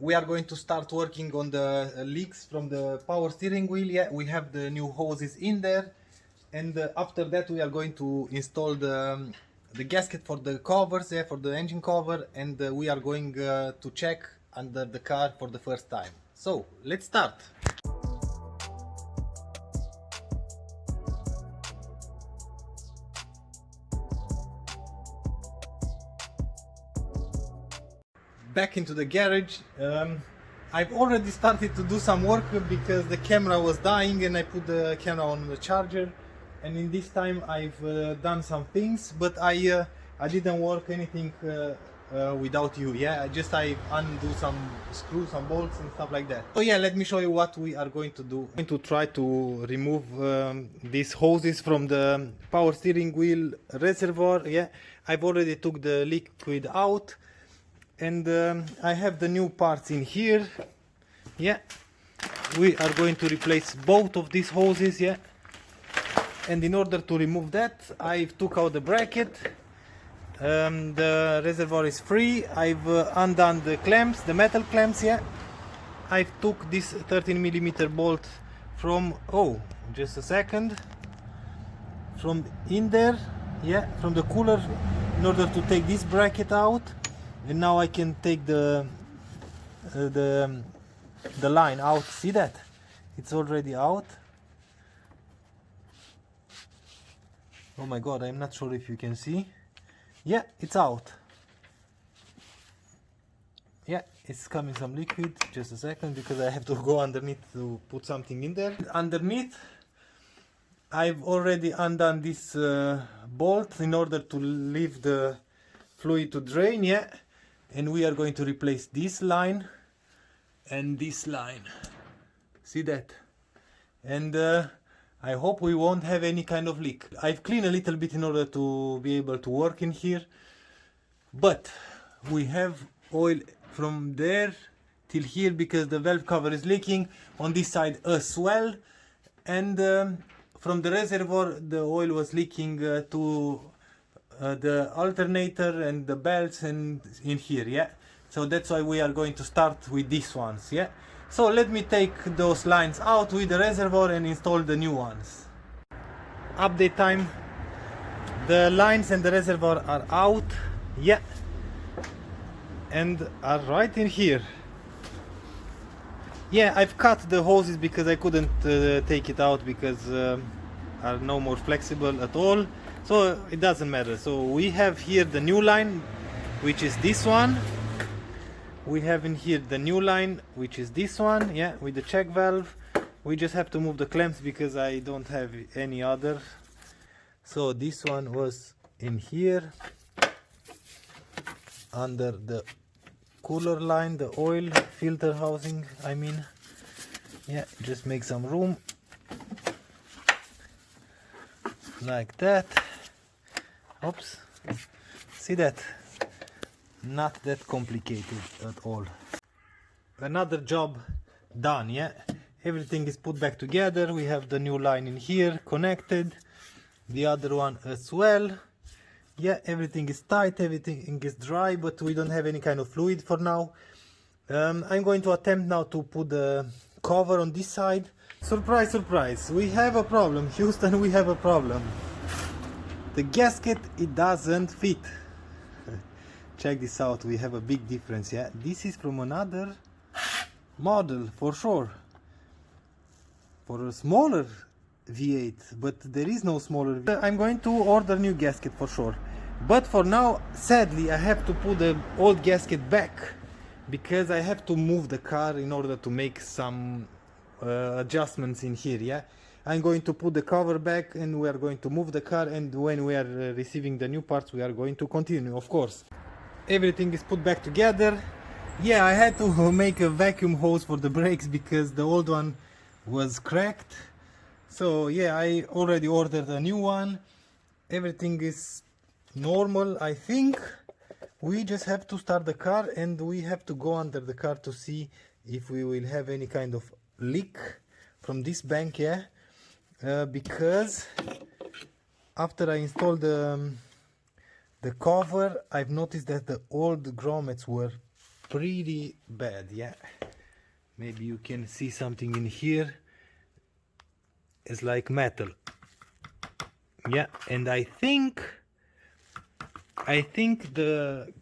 We are going to start working on the leaks from the power steering wheel. Yeah, we have the new hoses in there, and after that we are going to install the gasket for the covers, yeah, for the engine cover, and we are going to check under the car for the first time. So let's start. Back into the garage. I've already started to do some work because the camera was dying and I put the camera on the charger, and in this time I've done some things, but I didn't work anything without you. Yeah, I undo some screws, some bolts and stuff like that. So yeah, let me show you what we are going to do. I'm going to try to remove these hoses from the power steering wheel reservoir. Yeah, I've already took the liquid out, and I have the new parts in here. Yeah, we are going to replace both of these hoses. Yeah, and in order to remove that, I've took out the bracket. The reservoir is free. I've undone the clamps, the metal clamps. Yeah, I've took this 13mm bolt from, oh, just a second, from in there, yeah, from the cooler, in order to take this bracket out. And now I can take the line out. See that? It's already out. Oh my god, I'm not sure if you can see. Yeah, it's out. Yeah, it's coming some liquid. Just a second, because I have to go underneath to put something in there. Underneath, I've already undone this bolt in order to leave the fluid to drain. Yeah. And we are going to replace this line and this line. See that? And I hope we won't have any kind of leak. I've cleaned a little bit in order to be able to work in here, but we have oil from there till here because the valve cover is leaking on this side as well, and from the reservoir the oil was leaking to the alternator and the belts and in here. Yeah, so that's why we are going to start with these ones. Yeah, so let me take those lines out with the reservoir and install the new ones. Update time. The lines and the reservoir are out. Yeah, and are right in here. Yeah, I've cut the hoses because I couldn't take it out because are no more flexible at all. So it doesn't matter. So we have here the new line, which is this one. We have in here the new line, which is this one, yeah, with the check valve. We just have to move the clamps because I don't have any other. So this one was in here under the cooler line, the oil filter housing, I mean. Yeah, just make some room like that. Oops, see that? Not that complicated at all. Another job done. Yeah, everything is put back together. We have the new line in here connected, the other one as well. Yeah, everything is tight, everything is dry, but we don't have any kind of fluid for now. I'm going to attempt now to put the cover on this side. Surprise, surprise, we have a problem. Houston, we have a problem. The gasket, it doesn't fit. Check this out, we have a big difference. Yeah, this is from another model for sure, for a smaller V8, but there is no smaller V8. I'm going to order new gasket for sure, but for now, sadly, I have to put the old gasket back because I have to move the car in order to make some adjustments in here. Yeah, I'm going to put the cover back and we are going to move the car, and when we are receiving the new parts we are going to continue, of course. Everything is put back together. Yeah, I had to make a vacuum hose for the brakes because the old one was cracked. So yeah, I already ordered a new one. Everything is normal, I think. We just have to start the car and we have to go under the car to see if we will have any kind of leak from this bank. Yeah, because after I installed the cover, I've noticed that the old grommets were pretty bad, yeah. Maybe you can see something in here. It's like metal, yeah. And I think the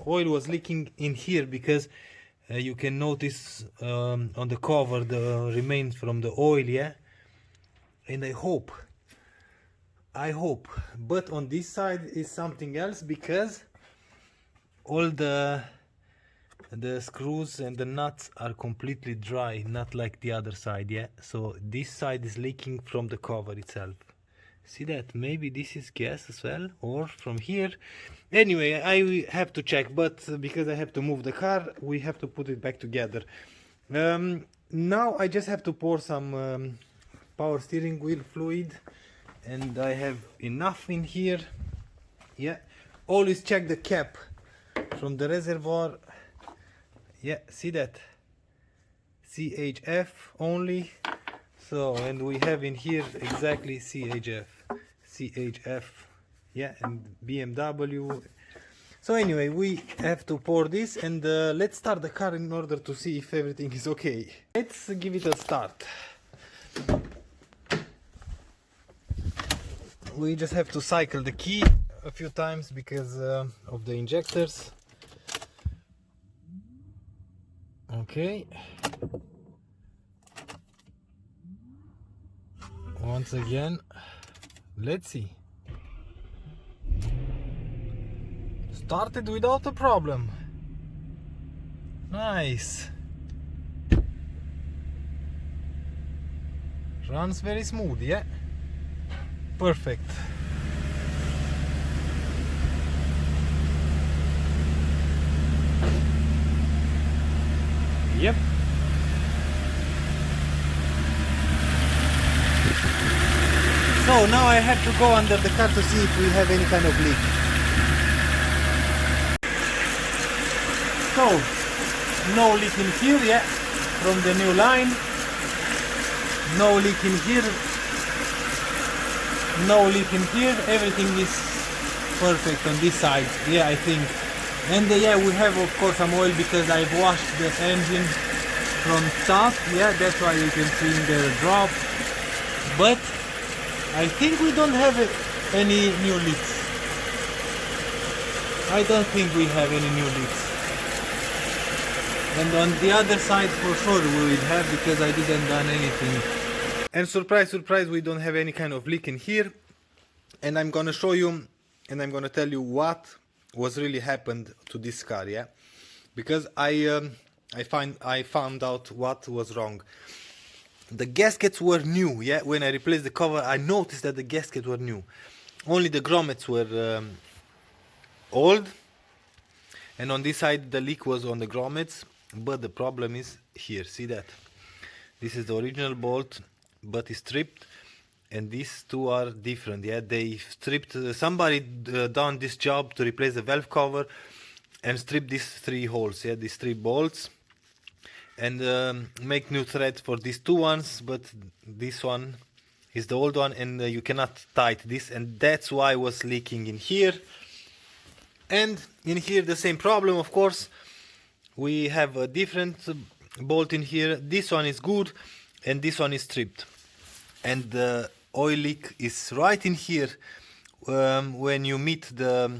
oil was leaking in here, because you can notice on the cover the remains from the oil, yeah. And I hope, but on this side is something else, because all the screws and the nuts are completely dry, not like the other side, yeah. So this side is leaking from the cover itself. See that? Maybe this is gas as well, or from here. Anyway, I have to check, but because I have to move the car, we have to put it back together. Now I just have to pour some power steering wheel fluid, and I have enough in here, yeah. Always check the cap from the reservoir, yeah. See that? CHF only. So, and we have in here exactly CHF, yeah, and BMW. So anyway, we have to pour this, and let's start the car in order to see if everything is okay. Let's give it a start. We just have to cycle the key a few times because of the injectors. Okay. Once again, let's see. Started without a problem. Nice. Runs very smooth, yeah. Perfect. Yep. So now I have to go under the car to see if we have any kind of leak. So, no leak in here, yeah, from the new line. No leak in here. No leak in here. Everything is perfect on this side, yeah, I think. And yeah, we have of course some oil because I've washed the engine from top, yeah, that's why you can see in there a drop. But I think we don't have any new leaks. I don't think we have any new leaks. And on the other side for sure we will have, because I didn't done anything. And surprise, surprise, we don't have any kind of leak in here. And I'm gonna show you, and I'm gonna tell you what was really happened to this car, yeah. Because I found out what was wrong. The gaskets were new, yeah. When I replaced the cover, I noticed that the gaskets were new. Only the grommets were old, and on this side the leak was on the grommets. But the problem is here. See that? This is the original bolt, but it's stripped, and these two are different. Yeah, they stripped. Somebody done this job to replace the valve cover and strip these three holes. Yeah, these three bolts. And make new threads for these two ones, but this one is the old one, and you cannot tight this, and that's why it was leaking in here. And in here the same problem, of course. We have a different bolt in here. This one is good, and this one is stripped. And the oil leak is right in here. When you meet the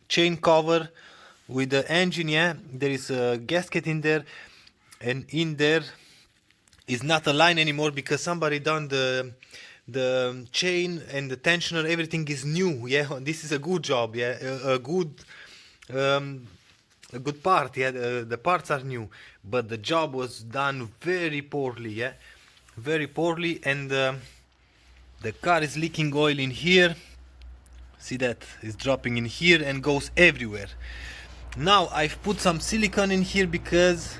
chain cover with the engine, yeah, there is a gasket in there. And in there is not a line anymore because somebody done the chain and the tensioner. Everything is new. Yeah, this is a good job. Yeah, a good part. Yeah, the parts are new, but the job was done very poorly. Yeah, very poorly, and the car is leaking oil in here. See that? It's dropping in here and goes everywhere. Now I've put some silicone in here because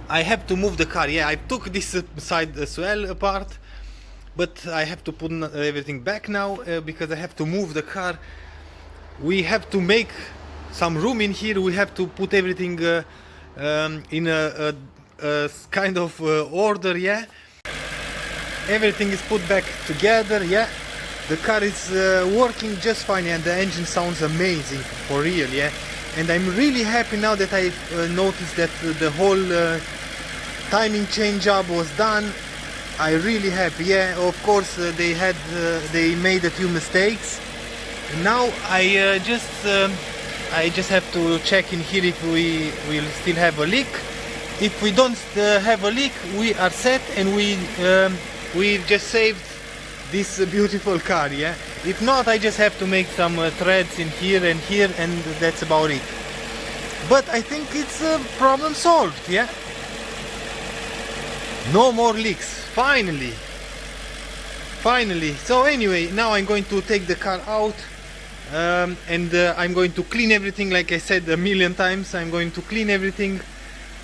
I have to move the car. Yeah, I took this side as well apart, but I have to put everything back now because I have to move the car. We have to make some room in here. We have to put everything in a kind of order. Yeah, everything is put back together. Yeah, the car is working just fine, and the engine sounds amazing for real. Yeah, and I'm really happy now that I noticed that the whole timing change job was done. I'm really happy. Yeah, of course they made a few mistakes. Now I just have to check in here if we will still have a leak. If we don't have a leak, we are set, and we just saved this beautiful car. Yeah. If not, I just have to make some threads in here, and that's about it. But I think it's a problem solved. Yeah. No more leaks. Finally. So anyway, now I'm going to take the car out. And I'm going to clean everything, like I said a million times. I'm going to clean everything,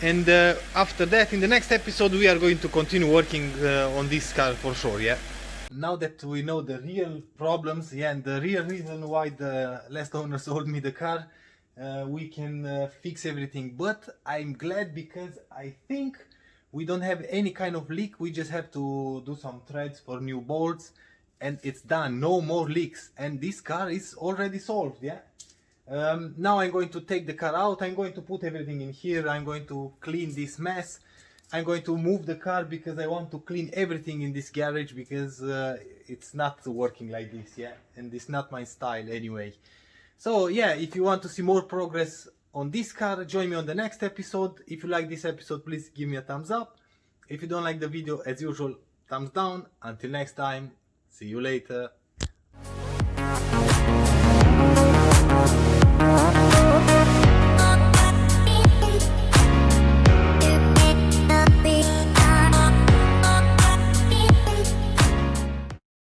and after that, in the next episode, we are going to continue working on this car for sure. Yeah. Now that we know the real problems, yeah, and the real reason why the last owner sold me the car, we can fix everything. But I'm glad, because I think we don't have any kind of leak. We just have to do some threads for new bolts, and it's done. No more leaks, and this car is already solved. Yeah. Now I'm going to take the car out. I'm going to put everything in here. I'm going to clean this mess. I'm going to move the car because I want to clean everything in this garage, because it's not working like this. Yeah, and it's not my style anyway. So yeah, if you want to see more progress on this car, join me on the next episode. If you like this episode, please give me a thumbs up. If you don't like the video, as usual, thumbs down. Until next time, see you later.